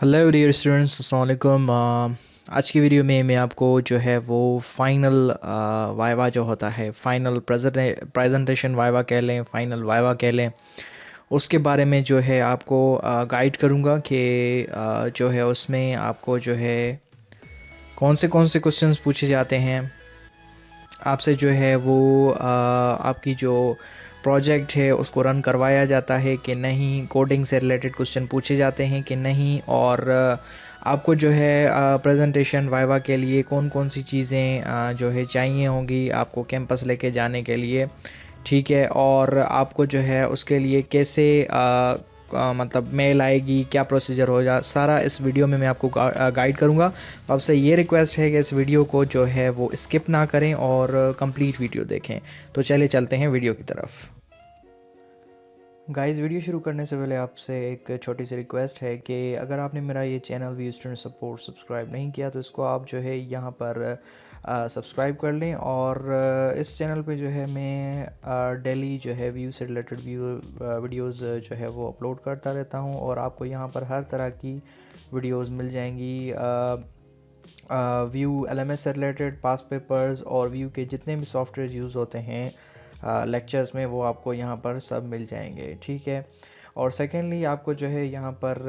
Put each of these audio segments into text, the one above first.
Hello dear students, अस्सलाम वालेकुम। आज की वीडियो में मैं आपको जो है वो फाइनल वाइवा जो होता है, फाइनल प्रेजेंटेशन वाइवा कह लें, फाइनल वाइवा कह लें, उसके बारे में जो है आपको गाइड करूँगा कि जो है उसमें आपको जो है कौन से क्वेश्चंस पूछे जाते हैं आपसे, जो है वो आपकी जो प्रोजेक्ट है उसको रन करवाया जाता है कि नहीं, कोडिंग से रिलेटेड क्वेश्चन पूछे जाते हैं कि नहीं, और आपको जो है प्रेजेंटेशन वाइवा के लिए कौन कौन सी चीज़ें जो है चाहिए होंगी आपको कैंपस लेके जाने के लिए, ठीक है। और आपको जो है उसके लिए कैसे मतलब मेल आएगी, क्या प्रोसीजर होगा, सारा इस वीडियो में मैं आपको गाइड करूँगा। तो आपसे ये रिक्वेस्ट है कि इस वीडियो को जो है वो स्किप ना करें और कंप्लीट वीडियो देखें। तो चले चलते हैं वीडियो की तरफ। गाइस, वीडियो शुरू करने से पहले आपसे एक छोटी सी रिक्वेस्ट है कि अगर आपने मेरा ये channel view student support subscribe नहीं किया तो इसको आप जो है यहाँ पर सब्सक्राइब कर लें। और इस चैनल पे जो है मैं डेली जो है व्यू से रिलेटेड वीडियोस जो है वो अपलोड करता रहता हूँ, और आपको यहाँ पर हर तरह की वीडियोस मिल जाएंगी। व्यू एलएमएस से रिलेटेड, पास पेपर्स और व्यू के जितने भी सॉफ्टवेयर यूज़ होते हैं लेक्चर्स में, वो आपको यहाँ पर सब मिल जाएंगे, ठीक है। और सेकेंडली आपको जो है यहाँ पर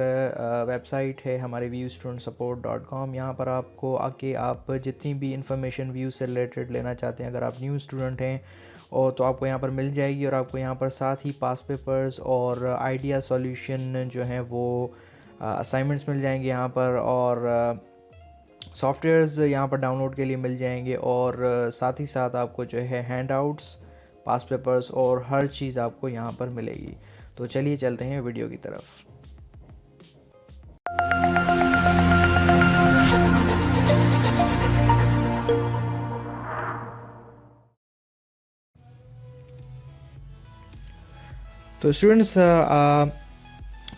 वेबसाइट है हमारे viewstudentsuppport.com। यहाँ पर आपको आके आप जितनी भी इंफॉर्मेशन व्यू से रिलेटेड लेना चाहते हैं, अगर आप न्यू स्टूडेंट हैं और तो आपको यहाँ पर मिल जाएगी। और आपको यहाँ पर साथ ही पास पेपर्स और आइडिया सॉल्यूशन जो हैं वो असाइनमेंट्स मिल जाएंगे यहाँ पर, और सॉफ्टवेयर्स यहाँ पर डाउनलोड के लिए मिल जाएंगे। और साथ ही साथ आपको जो है हैंडआउट्स, पास पेपर्स और हर चीज़ आपको यहाँ पर मिलेगी। तो चलिए चलते हैं वीडियो की तरफ। तो स्टूडेंट्स,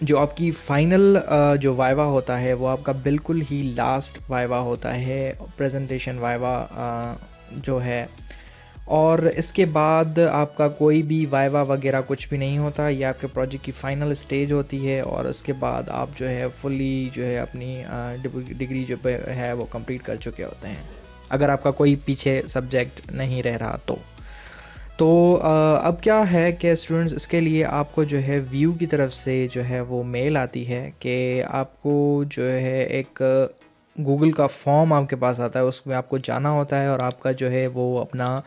जो आपकी फ़ाइनल जो वाइवा होता है वो आपका बिल्कुल ही लास्ट वाइवा होता है, प्रेजेंटेशन वाइवा जो है। और इसके बाद आपका कोई भी वाइवा वगैरह कुछ भी नहीं होता, ये आपके प्रोजेक्ट की फ़ाइनल स्टेज होती है। और उसके बाद आप जो है फुली जो है अपनी डिग्री जो है वो कंप्लीट कर चुके होते हैं, अगर आपका कोई पीछे सब्जेक्ट नहीं रह रहा तो अब क्या है कि स्टूडेंट्स, इसके लिए आपको जो है व्यू की तरफ से जो है वो मेल आती है कि आपको जो है एक गूगल का फॉर्म आपके पास आता है, उसमें आपको जाना होता है और आपका जो है वो अपना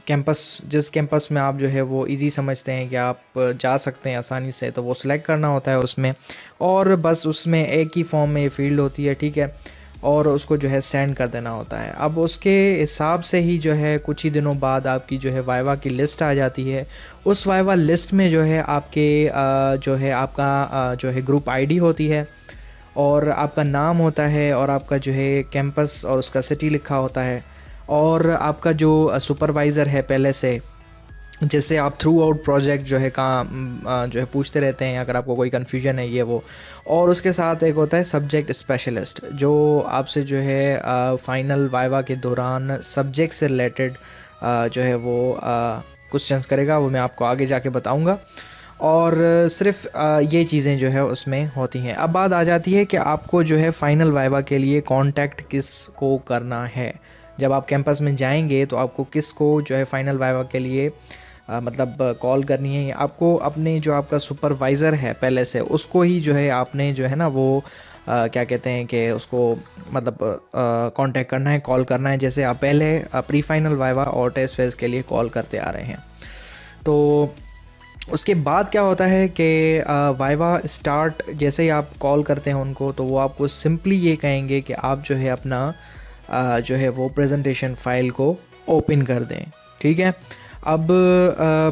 कैंपस, जिस कैंपस में आप जो है वो इजी समझते हैं कि आप जा सकते हैं आसानी से, तो वो सिलेक्ट करना होता है उसमें। और बस उसमें एक ही फॉर्म में ये फील्ड होती है, ठीक है, और उसको जो है सेंड कर देना होता है। अब उसके हिसाब से ही जो है कुछ ही दिनों बाद आपकी जो है वाइवा की लिस्ट आ जाती है। उस वाइवा लिस्ट में जो है आपके जो है आपका जो है ग्रुप आईडी होती है, और आपका नाम होता है, और आपका जो है कैंपस और उसका सिटी लिखा होता है, और आपका जो सुपरवाइज़र है पहले से, जैसे आप थ्रू आउट प्रोजेक्ट जो है काम जो है पूछते रहते हैं अगर आपको कोई कन्फ्यूजन है ये वो। और उसके साथ एक होता है सब्जेक्ट स्पेशलिस्ट, जो आपसे जो है फाइनल वाइवा के दौरान सब्जेक्ट से रिलेटेड जो है वो क्वेश्चंस करेगा, वो मैं आपको आगे जाके बताऊंगा। और सिर्फ ये चीज़ें जो है उसमें होती हैं। अब बात आ जाती है कि आपको जो है फ़ाइनल वाइवा के लिए कांटेक्ट किस को करना है। जब आप कैंपस में जाएंगे तो आपको किस को जो है फ़ाइनल वाइवा के लिए मतलब कॉल करनी है। आपको अपने जो आपका सुपरवाइज़र है पहले से, उसको ही जो है आपने जो है ना वो क्या कहते हैं कि उसको मतलब कांटेक्ट करना है, कॉल करना है, जैसे आप पहले प्री फाइनल वाइवा और टेस्ट फेज़ के लिए कॉल करते आ रहे हैं। तो उसके बाद क्या होता है कि वाइवा स्टार्ट जैसे ही आप कॉल करते हैं उनको, तो वो आपको सिंपली ये कहेंगे कि आप जो है अपना जो है वो प्रेजेंटेशन फ़ाइल को ओपन कर दें, ठीक है। अब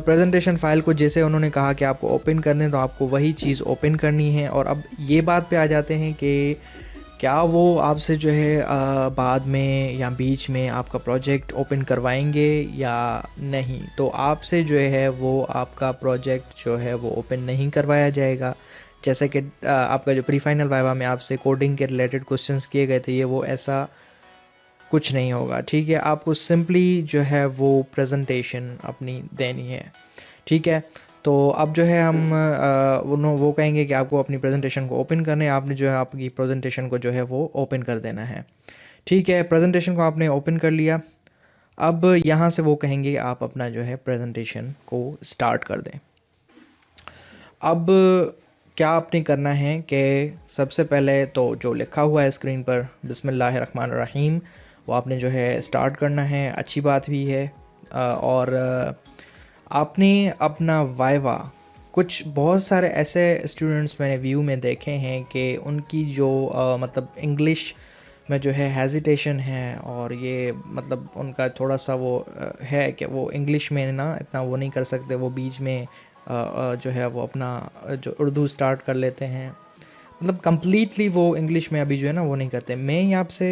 प्रेजेंटेशन फ़ाइल को जैसे उन्होंने कहा कि आपको ओपन करने, तो आपको वही चीज़ ओपन करनी है। और अब ये बात पे आ जाते हैं कि क्या वो आपसे जो है बाद में या बीच में आपका प्रोजेक्ट ओपन करवाएंगे या नहीं। तो आपसे जो है वो आपका प्रोजेक्ट जो है वो ओपन नहीं करवाया जाएगा। जैसे कि आपका जो प्री फाइनल वाइवा में आपसे कोडिंग के रिलेटेड क्वेश्चंस किए गए थे, ये वो ऐसा कुछ नहीं होगा, ठीक है। आपको सिंपली जो है वो प्रेजेंटेशन अपनी देनी है, ठीक है। तो अब जो है हम वो कहेंगे कि आपको अपनी प्रेजेंटेशन को ओपन करना है। आपने जो है आपकी प्रेजेंटेशन को जो है वो ओपन कर देना है। ठीक है, प्रेजेंटेशन को आपने ओपन कर लिया। अब यहाँ से वो कहेंगे कि आप अपना जो है प्रेजेंटेशन को स्टार्ट कर दें। अब क्या आपने करना है कि सबसे पहले तो जो लिखा हुआ है स्क्रीन पर बिस्मिल्लाहिर्रहमानिर्रहीम, वो आपने जो है स्टार्ट करना है। अच्छी बात भी है। और आपने अपना वाइवा, कुछ बहुत सारे ऐसे स्टूडेंट्स मैंने व्यू में देखे हैं कि उनकी जो मतलब इंग्लिश में जो है हेजिटेशन है, और ये मतलब उनका थोड़ा सा वो है कि वो इंग्लिश में ना इतना वो नहीं कर सकते, वो बीच में जो है वो अपना जो उर्दू स्टार्ट कर लेते हैं, मतलब कम्प्लीटली वो इंग्लिश में अभी जो है ना वो नहीं करते। मैं ही आपसे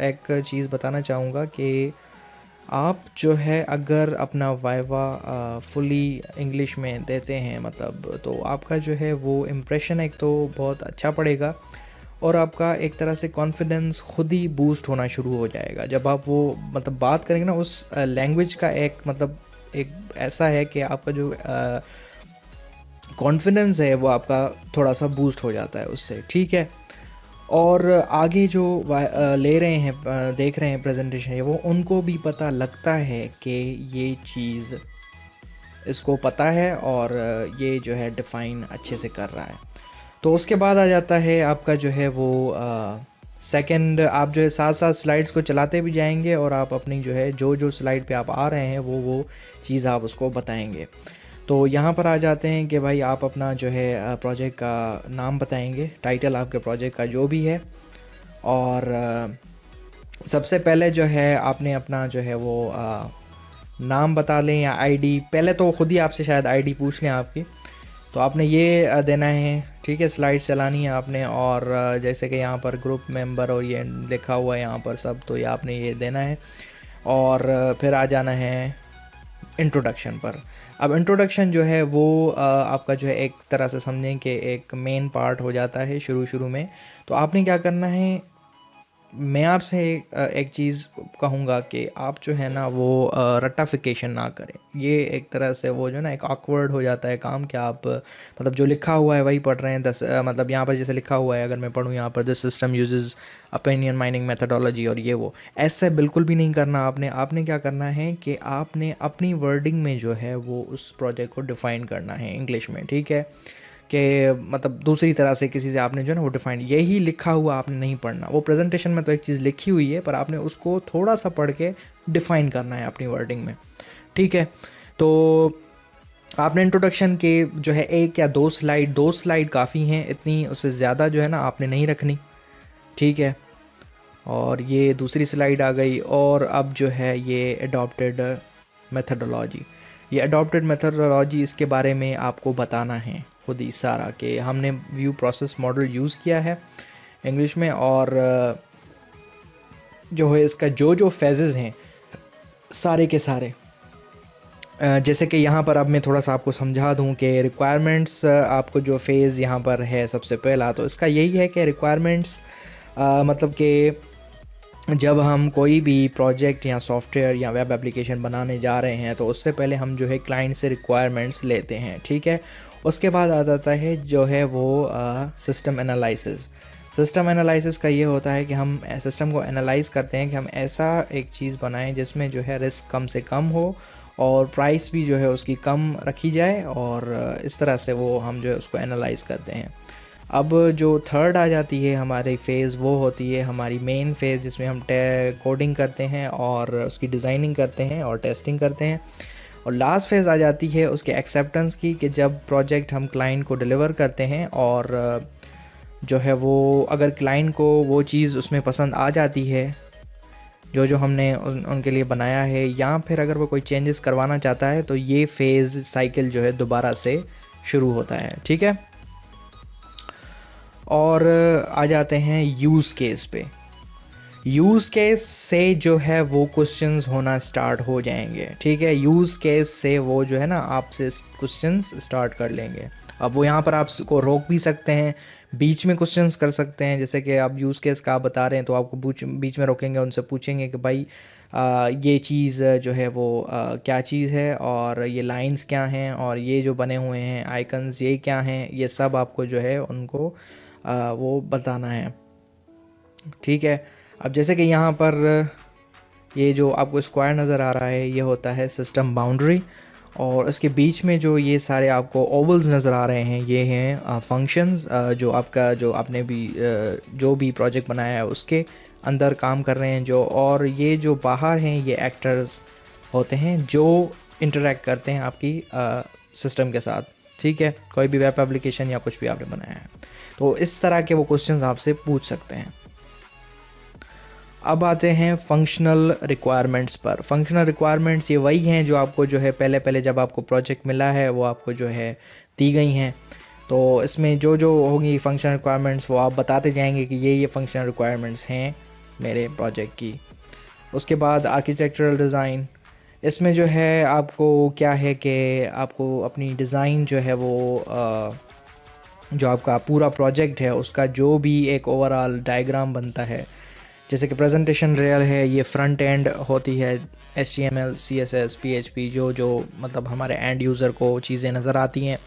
एक चीज़ बताना चाहूँगा कि आप जो है अगर अपना वाइवा फुली इंग्लिश में देते हैं मतलब, तो आपका जो है वो इम्प्रेशन एक तो बहुत अच्छा पड़ेगा, और आपका एक तरह से कॉन्फिडेंस खुद ही बूस्ट होना शुरू हो जाएगा। जब आप वो मतलब बात करेंगे ना उस लैंग्वेज का, एक मतलब एक ऐसा है कि आपका जो कॉन्फिडेंस है वो आपका थोड़ा सा बूस्ट हो जाता है उससे। ठीक है, और आगे जो ले रहे हैं देख रहे हैं प्रेजेंटेशन है, वो उनको भी पता लगता है कि ये चीज़ इसको पता है और ये जो है डिफ़ाइन अच्छे से कर रहा है। तो उसके बाद आ जाता है आपका जो है वो सेकंड, आप जो है साथ साथ स्लाइड्स को चलाते भी जाएंगे, और आप अपनी जो है जो स्लाइड पे आप आ रहे हैं वो चीज़ आप उसको बताएंगे। तो यहाँ पर आ जाते हैं कि भाई आप अपना जो है प्रोजेक्ट का नाम बताएंगे, टाइटल आपके प्रोजेक्ट का जो भी है। और सबसे पहले जो है आपने अपना जो है वो नाम बता लें या आईडी, पहले तो खुद ही आपसे शायद आईडी पूछ लें आपकी, तो आपने ये देना है। ठीक है, स्लाइड चलानी है आपने, और जैसे कि यहाँ पर ग्रुप मेंबर और ये लिखा हुआ है यहाँ पर सब, तो ये आपने ये देना है। और फिर आ जाना है इंट्रोडक्शन पर। अब इंट्रोडक्शन जो है वो आपका जो है एक तरह से समझें कि एक मेन पार्ट हो जाता है शुरू में। तो आपने क्या करना है, मैं आपसे एक चीज़ कहूँगा कि आप जो है ना वो रट्टाफिकेशन ना करें। ये एक तरह से वो जो ना एक ऑकवर्ड हो जाता है काम, कि आप मतलब जो लिखा हुआ है वही पढ़ रहे हैं। मतलब यहाँ पर जैसे लिखा हुआ है, अगर मैं पढ़ूँ यहाँ पर this system uses opinion mining methodology, और ये वो ऐसे बिल्कुल भी नहीं करना। आपने क्या करना है कि आपने अपनी वर्डिंग में जो है वो उस प्रोजेक्ट को डिफ़ाइन करना है इंग्लिश में। ठीक है, कि मतलब दूसरी तरह से किसी से आपने जो है ना वो डिफ़ाइन, यही लिखा हुआ आपने नहीं पढ़ना। वो प्रेजेंटेशन में तो एक चीज़ लिखी हुई है, पर आपने उसको थोड़ा सा पढ़ के डिफ़ाइन करना है अपनी वर्डिंग में। ठीक है, तो आपने इंट्रोडक्शन के जो है 1 या 2 स्लाइड काफ़ी हैं, इतनी उससे ज़्यादा जो है ना आपने नहीं रखनी। ठीक है, और ये दूसरी स्लाइड आ गई। और अब जो है ये अडॉप्टेड मेथडोलॉजी, ये अडॉप्टेड मेथडोलॉजी, इसके बारे में आपको बताना है खुद ही सारा, कि हमने व्यू प्रोसेस मॉडल यूज़ किया है इंग्लिश में, और जो है इसका जो फेजेस हैं सारे के सारे, जैसे कि यहाँ पर अब मैं थोड़ा सा आपको समझा दूँ कि रिक्वायरमेंट्स, आपको जो फेज़ यहाँ पर है सबसे पहला, तो इसका यही है कि रिक्वायरमेंट्स मतलब कि जब हम कोई भी प्रोजेक्ट या सॉफ्टवेयर या वेब एप्लीकेशन बनाने जा रहे हैं, तो उससे पहले हम जो है क्लाइंट से रिक्वायरमेंट्स लेते हैं। ठीक है, उसके बाद आ जाता है जो है वो सिस्टम एनालिसिस। सिस्टम एनालिसिस का ये होता है कि हम सिस्टम को एनालाइज करते हैं कि हम ऐसा एक चीज़ बनाएं जिसमें जो है रिस्क कम से कम हो, और प्राइस भी जो है उसकी कम रखी जाए, और इस तरह से वो हम जो है उसको एनालाइज करते हैं। अब जो थर्ड आ जाती है हमारी फ़ेज़, वो होती है हमारी मेन फ़ेज़, जिसमें हम कोडिंग करते हैं और उसकी डिज़ाइनिंग करते हैं और टेस्टिंग करते हैं। और लास्ट फेज़ आ जाती है उसके एक्सेप्टेंस की, कि जब प्रोजेक्ट हम क्लाइंट को डिलीवर करते हैं, और जो है वो अगर क्लाइंट को वो चीज़ उसमें पसंद आ जाती है जो हमने उनके लिए बनाया है, या फिर अगर वो कोई चेंजेस करवाना चाहता है, तो ये फ़ेज़ साइकिल जो है दोबारा से शुरू होता है। ठीक है, और आ जाते हैं यूज़ केस पे। यूज़ केस से जो है वो क्वेश्चंस होना स्टार्ट हो जाएंगे। ठीक है, यूज़ केस से वो जो है ना आपसे क्वेश्चंस स्टार्ट कर लेंगे। अब वो यहाँ पर आपको रोक भी सकते हैं, बीच में क्वेश्चंस कर सकते हैं, जैसे कि आप यूज़ केस का आप बता रहे हैं तो आपको बीच में रोकेंगे, उनसे पूछेंगे कि भाई ये चीज़ जो है वो क्या चीज़ है, और ये लाइंस क्या हैं, और ये जो बने हुए हैं आइकन्स ये क्या हैं, ये सब आपको जो है उनको वो बताना है। ठीक है। अब जैसे कि यहाँ पर ये जो आपको स्क्वायर नज़र आ रहा है ये होता है सिस्टम बाउंड्री, और उसके बीच में जो ये सारे आपको ओवल्स नज़र आ रहे हैं ये हैं फंक्शंस, जो आपका जो आपने भी जो भी प्रोजेक्ट बनाया है उसके अंदर काम कर रहे हैं जो, और ये जो बाहर हैं ये एक्टर्स होते हैं जो इंटरेक्ट करते हैं आपकी सिस्टम के साथ। ठीक है, कोई भी वेब एप्लीकेशन या कुछ भी आपने बनाया है तो इस तरह के वो क्वेश्चंस आपसे पूछ सकते हैं। अब आते हैं फंक्शनल रिक्वायरमेंट्स पर। फंक्शनल रिक्वायरमेंट्स ये वही हैं जो आपको जो है पहले जब आपको प्रोजेक्ट मिला है वो आपको जो है दी गई हैं। तो इसमें जो जो होंगी फंक्शनल रिक्वायरमेंट्स वो आप बताते जाएंगे कि ये फंक्शनल रिक्वायरमेंट्स हैं मेरे प्रोजेक्ट की। उसके बाद आर्किटेक्चरल डिज़ाइन, इसमें जो है आपको क्या है कि आपको अपनी डिज़ाइन जो है वो जो आपका पूरा प्रोजेक्ट है उसका जो भी एक ओवरऑल डायग्राम बनता है, जैसे कि प्रेजेंटेशन लेयर है ये फ्रंट एंड होती है, HTML CSS PHP जो मतलब हमारे एंड यूज़र को चीज़ें नज़र आती हैं,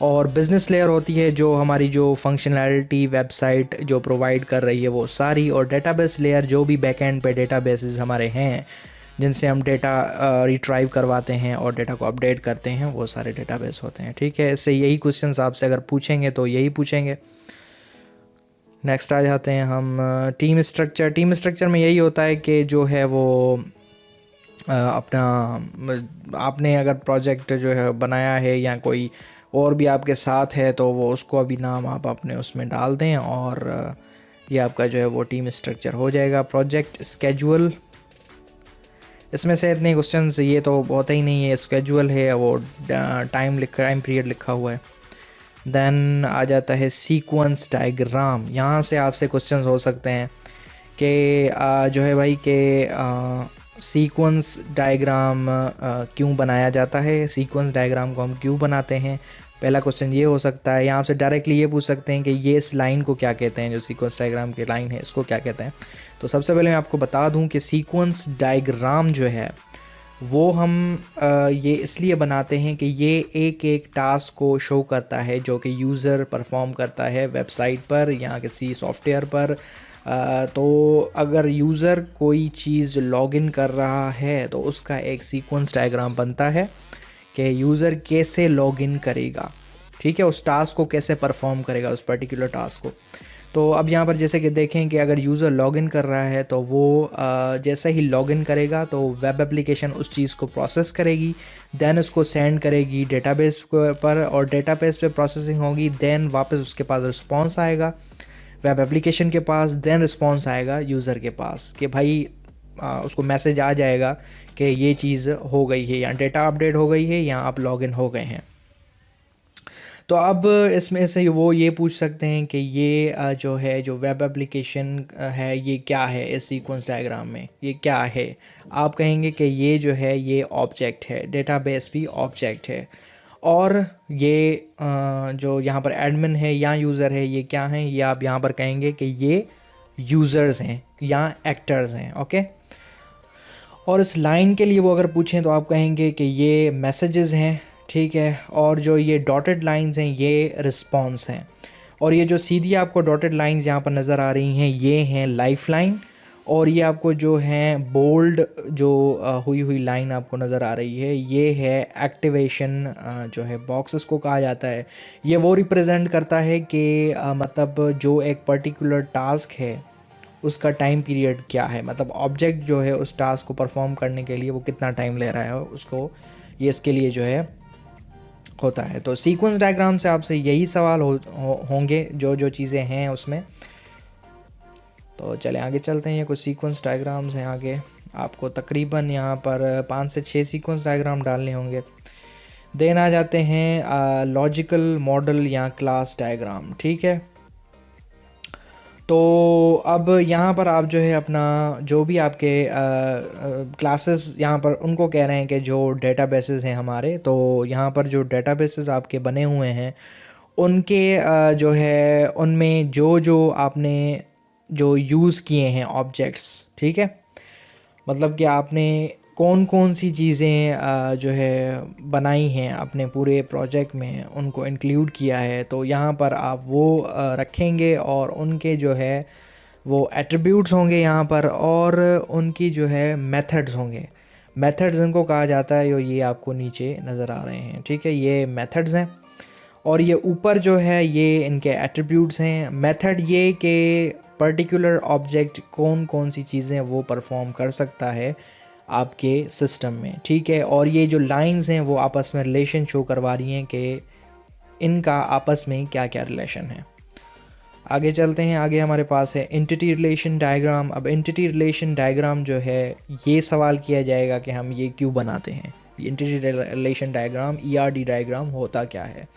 और बिज़नेस लेयर होती है जो हमारी जो फंक्शनैलिटी वेबसाइट जो प्रोवाइड कर रही है वो सारी, और डेटाबेस लेयर जो भी बैकएंड पे डेटाबेसेस हमारे हैं जिनसे हम डेटा रिट्राइव करवाते हैं और डेटा को अपडेट करते हैं, वो सारे डेटाबेस होते हैं। ठीक है, इससे यही क्वेश्चंस आपसे अगर पूछेंगे तो यही पूछेंगे। नेक्स्ट आ जाते हैं हम टीम स्ट्रक्चर। टीम स्ट्रक्चर में यही होता है कि जो है वो अपना आपने अगर प्रोजेक्ट जो है बनाया है या कोई और भी आपके साथ है तो वो उसको अभी नाम आप अपने उसमें डाल दें, और ये आपका जो है वो टीम स्ट्रक्चर हो जाएगा। प्रोजेक्ट स्केड्यूल, इसमें से इतने क्वेश्चंस ये तो होता ही नहीं है, स्केड्यूल है वो टाइम पीरियड लिखा हुआ है। देन आ जाता है सीक्वेंस डायग्राम, यहाँ से आपसे क्वेश्चंस हो सकते हैं कि जो है भाई कि सीक्वेंस डायग्राम क्यों बनाया जाता है, सीक्वेंस डायग्राम को हम क्यों बनाते हैं, पहला क्वेश्चन ये हो सकता है। यहाँ से डायरेक्टली ये पूछ सकते हैं कि ये इस लाइन को क्या कहते हैं, जो सीक्वेंस डायग्राम की लाइन है इसको क्या कहते हैं। तो सबसे पहले मैं आपको बता दूं कि सीक्वेंस डायग्राम जो है वो हम ये इसलिए बनाते हैं कि ये एक एक टास्क को शो करता है जो कि यूज़र परफॉर्म करता है वेबसाइट पर या किसी सॉफ्टवेयर पर। तो अगर यूज़र कोई चीज़ लॉगिन कर रहा है तो उसका एक सीक्वेंस डायग्राम बनता है कि यूज़र कैसे लॉगिन करेगा, ठीक है, उस टास्क को कैसे परफॉर्म करेगा, उस पर्टिकुलर टास्क को। तो अब यहाँ पर जैसे कि देखें कि अगर यूज़र लॉगिन कर रहा है तो वो जैसे ही लॉगिन करेगा तो वेब एप्लीकेशन उस चीज़ को प्रोसेस करेगी, देन उसको सेंड करेगी डेटाबेस पर, और डेटाबेस पे प्रोसेसिंग होगी, देन वापस उसके पास रिस्पॉन्स आएगा वेब एप्लीकेशन के पास, देन रिस्पॉन्स आएगा यूज़र के पास कि भाई उसको मैसेज आ जाएगा कि ये चीज़ हो गई है या डेटा अपडेट हो गई है या आप लॉगिन हो गए हैं। तो अब इसमें से वो ये पूछ सकते हैं कि ये जो है जो वेब एप्लीकेशन है ये क्या है, इस सीक्वेंस डायग्राम में ये क्या है। आप कहेंगे कि ये जो है ये ऑब्जेक्ट है, डेटाबेस भी ऑब्जेक्ट है, और ये जो यहाँ पर एडमिन है या यूज़र है ये क्या हैं, ये आप यहाँ पर कहेंगे कि ये यूज़र्स हैं या एक्टर्स हैं। ओके, और इस लाइन के लिए वो अगर पूछें तो आप कहेंगे कि ये मैसेजेस हैं, ठीक है, और जो ये डॉटेड लाइंस हैं ये रिस्पॉन्स हैं, और ये जो सीधी आपको डॉटेड लाइंस यहाँ पर नज़र आ रही हैं ये हैं लाइफ लाइन, और ये आपको जो हैं बोल्ड जो हुई हुई लाइन आपको नज़र आ रही है ये है एक्टिवेशन जो है बॉक्स इसको कहा जाता है। ये वो रिप्रेजेंट करता है कि मतलब जो एक पर्टिकुलर टास्क है उसका टाइम पीरियड क्या है, मतलब ऑब्जेक्ट जो है उस टास्क को परफॉर्म करने के लिए वो कितना टाइम ले रहा है उसको, ये इसके लिए जो है होता है। तो सीक्वेंस डायग्राम से आपसे यही सवाल होंगे जो जो चीज़ें हैं उसमें। तो चलें आगे चलते हैं, ये कुछ सीक्वेंस डायग्राम्स हैं आगे, आपको तकरीबन यहाँ पर 5 से 6 सीक्वेंस डायग्राम डालने होंगे। देन आ जाते हैं लॉजिकल मॉडल या क्लास डायग्राम, ठीक है। तो अब यहाँ पर आप जो है अपना जो भी आपके क्लासेस यहाँ पर उनको कह रहे हैं कि जो डेटाबेसेस हैं हमारे, तो यहाँ पर जो डेटाबेसेस आपके बने हुए हैं उनके जो है उनमें जो जो आपने जो यूज़ किए हैं ऑब्जेक्ट्स, ठीक है, मतलब कि आपने कौन कौन सी चीज़ें जो है बनाई हैं अपने पूरे प्रोजेक्ट में, उनको इंक्लूड किया है, तो यहाँ पर आप वो रखेंगे और उनके जो है वो एट्रीब्यूट्स होंगे यहाँ पर, और उनकी जो है मेथड्स होंगे। मेथड्स इनको कहा जाता है, ये आपको नीचे नज़र आ रहे हैं, ठीक है, ये मेथड्स हैं। और ये ऊपर जो है ये इनके एट्रीब्यूट्स हैं। मेथड ये कि पर्टिकुलर ऑब्जेक्ट कौन कौन सी चीज़ें वो परफॉर्म कर सकता है आपके सिस्टम में, ठीक है। और ये जो लाइंस हैं वो आपस में रिलेशन शो करवा रही हैं कि इनका आपस में क्या क्या रिलेशन है। आगे चलते हैं, आगे हमारे पास है एंटिटी रिलेशन डायग्राम। अब एंटिटी रिलेशन डायग्राम जो है, ये सवाल किया जाएगा कि हम ये क्यों बनाते हैं, entity relation diagram, ERD diagram होता क्या है।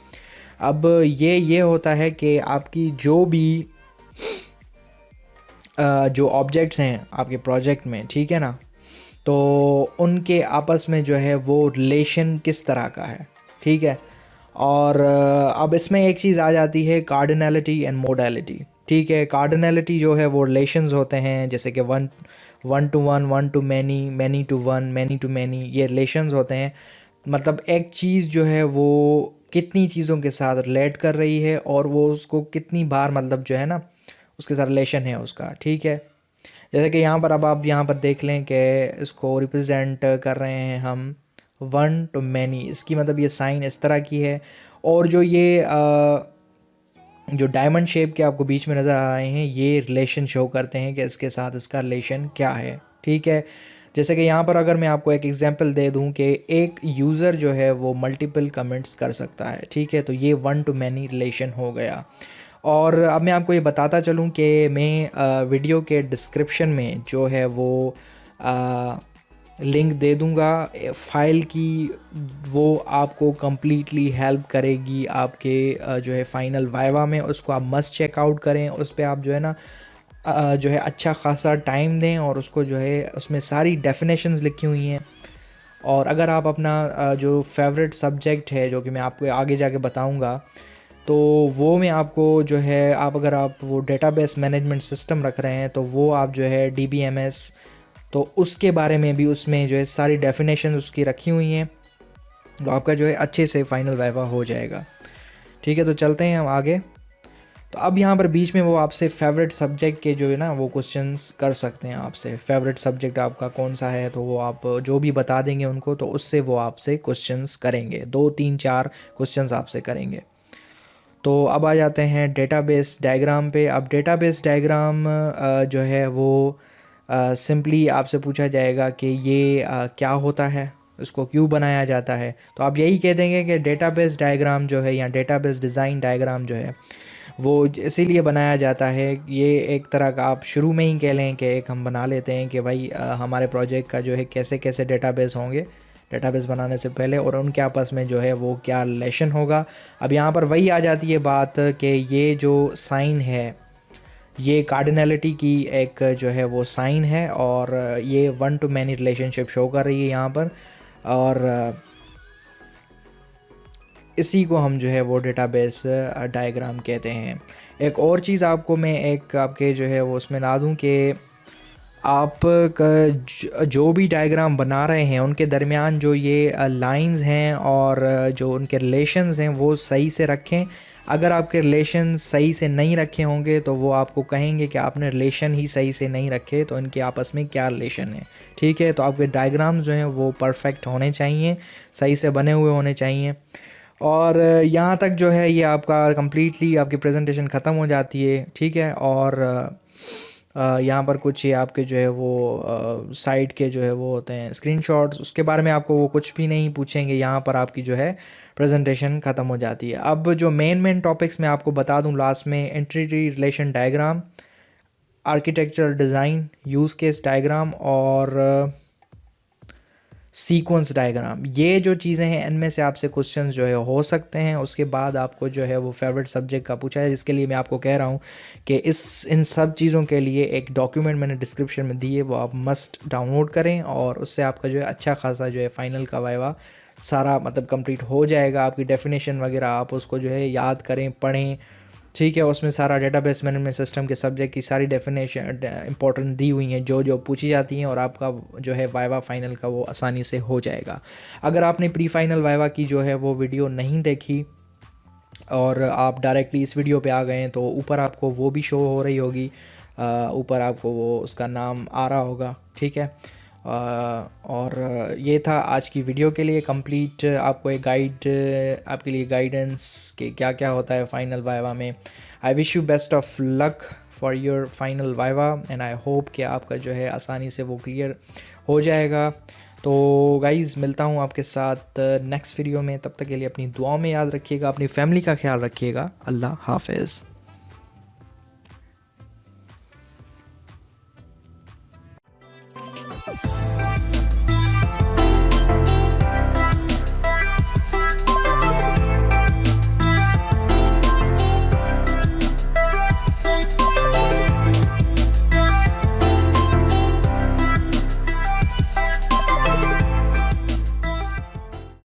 अब ये होता है कि आपकी जो भी जो ऑब्जेक्ट्स हैं आपके प्रोजेक्ट में, ठीक है ना, तो उनके आपस में जो है वो रिलेशन किस तरह का है, ठीक है। और अब इसमें एक चीज़ आ जाती है कार्डिनलिटी एंड मोडालिटी, ठीक है। कार्डिनलिटी जो है वो रिलेशंस होते हैं, जैसे कि one to one, one to many, many to one, many to many, ये रिलेशंस होते हैं। मतलब एक चीज़ जो है वो कितनी चीज़ों के साथ रिलेट कर रही है और वो उसको कितनी बार, मतलब जो है ना, उसके साथ रिलेशन है उसका, ठीक है। जैसे कि यहाँ पर अब आप यहाँ पर देख लें कि इसको रिप्रेजेंट कर रहे हैं हम वन टू मैनी, इसकी मतलब ये साइन इस तरह की है। और जो ये जो डायमंड शेप के आपको बीच में नज़र आ रहे हैं, ये रिलेशन शो करते हैं कि इसके साथ इसका रिलेशन क्या है, ठीक है। जैसे कि यहाँ पर अगर मैं आपको एक एग्जांपल दे दूँ कि एक यूज़र जो है वो मल्टीपल कमेंट्स कर सकता है, ठीक है, तो ये वन टू मैनी रिलेशन हो गया। और अब मैं आपको ये बताता चलूँ कि मैं वीडियो के डिस्क्रिप्शन में जो है वो लिंक दे दूँगा फ़ाइल की, वो आपको कम्प्लीटली हेल्प करेगी आपके जो है फ़ाइनल वाइवा में। उसको आप मस्ट चेकआउट करें, उस पर आप जो है ना जो है अच्छा खासा टाइम दें, और उसको जो है उसमें सारी डेफिनेशंस लिखी हुई हैं। और अगर आप अपना जो फेवरेट सब्जेक्ट है, जो कि मैं आपको आगे जाके बताऊंगा, तो वो मैं आपको जो है, आप अगर आप वो डेटाबेस मैनेजमेंट सिस्टम रख रहे हैं, तो वो आप जो है DBMS, तो उसके बारे में भी उसमें जो है सारी डेफिनेशन उसकी रखी हुई हैं, तो आपका जो है अच्छे से फाइनल वाइवा हो जाएगा, ठीक है। तो चलते हैं हम आगे। तो अब यहाँ पर बीच में वो आपसे फेवरेट सब्जेक्ट के जो है ना वो क्वेश्चंस कर सकते हैं आपसे, फेवरेट सब्जेक्ट आपका कौन सा है, तो वो आप जो भी बता देंगे उनको, तो उससे वो आपसे क्वेश्चंस करेंगे, 2 3 4 क्वेश्चंस आपसे करेंगे। तो अब आ जाते हैं डेटाबेस डायग्राम पे। अब डेटाबेस डायग्राम जो है वो सिंपली आपसे पूछा जाएगा कि ये क्या होता है, इसको क्यों बनाया जाता है, तो आप यही कह देंगे कि डेटाबेस डायग्राम जो है, या डेटाबेस डिज़ाइन डायग्राम जो है, वो इसीलिए बनाया जाता है। ये एक तरह का आप शुरू में ही कह लें कि एक हम बना लेते हैं कि भाई हमारे प्रोजेक्ट का जो है कैसे कैसे डेटाबेस होंगे डेटाबेस बनाने से पहले, और उनके आपस में जो है वो क्या रिलेशन होगा। अब यहाँ पर वही आ जाती है बात कि ये जो साइन है, ये कार्डिनलिटी की एक जो है वो साइन है, और ये one to many relationship show कर रही है यहाँ पर, और इसी को हम जो है वो डेटाबेस डायग्राम कहते हैं। एक और चीज़ आपको मैं एक आपके जो है वो उसमें ला दूँ कि आप जो भी डायग्राम बना रहे हैं उनके दरमियान जो ये लाइंस हैं और जो उनके रिलेशंस हैं वो सही से रखें। अगर आपके रिलेशन सही से नहीं रखे होंगे तो वो आपको कहेंगे कि आपने रिलेशन ही सही से नहीं रखे, तो इनके आपस में क्या रिलेशन है, ठीक है। तो आपके डायग्राम्स जो हैं वो परफेक्ट होने चाहिए, सही से बने हुए होने चाहिए। और यहाँ तक जो है ये आपका कम्प्लीटली आपकी प्रेजेंटेशन ख़त्म हो जाती है, ठीक है। और यहाँ पर कुछ ये आपके जो है वो साइड के जो है वो होते हैं स्क्रीनशॉट्स, उसके बारे में आपको वो कुछ भी नहीं पूछेंगे, यहाँ पर आपकी जो है प्रेजेंटेशन ख़त्म हो जाती है। अब जो मेन टॉपिक्स मैं आपको बता दूँ लास्ट में, entity relation diagram, architectural design, use case diagram और सीक्वेंस डायग्राम, ये जो चीज़ें हैं इनमें से आपसे क्वेश्चंस जो है हो सकते हैं। उसके बाद आपको जो है वो फेवरेट सब्जेक्ट का पूछा है, जिसके लिए मैं आपको कह रहा हूँ कि इन सब चीज़ों के लिए एक डॉक्यूमेंट मैंने डिस्क्रिप्शन में दी है, वो आप मस्ट डाउनलोड करें, और उससे आपका जो है अच्छा खासा जो है फाइनल का वाइवा सारा मतलब कंप्लीट हो जाएगा। आपकी डेफिनेशन वगैरह आप उसको जो है याद करें, पढ़ें, ठीक है। उसमें सारा डेटाबेस मैनेजमेंट सिस्टम के सब्जेक्ट की सारी डेफिनेशन इंपॉर्टेंट दी हुई हैं जो जो पूछी जाती हैं, और आपका जो है वाइवा फाइनल का वो आसानी से हो जाएगा। अगर आपने प्री फाइनल वाइवा की जो है वो वीडियो नहीं देखी और आप डायरेक्टली इस वीडियो पे आ गए हैं, तो ऊपर आपको वो भी शो हो रही होगी, ऊपर आपको वो उसका नाम आ रहा होगा, ठीक है। और ये था आज की वीडियो के लिए कंप्लीट, आपको एक गाइड, आपके लिए गाइडेंस कि क्या क्या होता है फाइनल वाइवा में। I wish you best of luck for your final viva and I hope कि आपका जो है आसानी से वो क्लियर हो जाएगा। तो गाइज़ मिलता हूँ आपके साथ नेक्स्ट वीडियो में, तब तक के लिए अपनी दुआओं में याद रखिएगा, अपनी फैमिली का ख्याल रखिएगा। अल्लाह हाफ़िज़।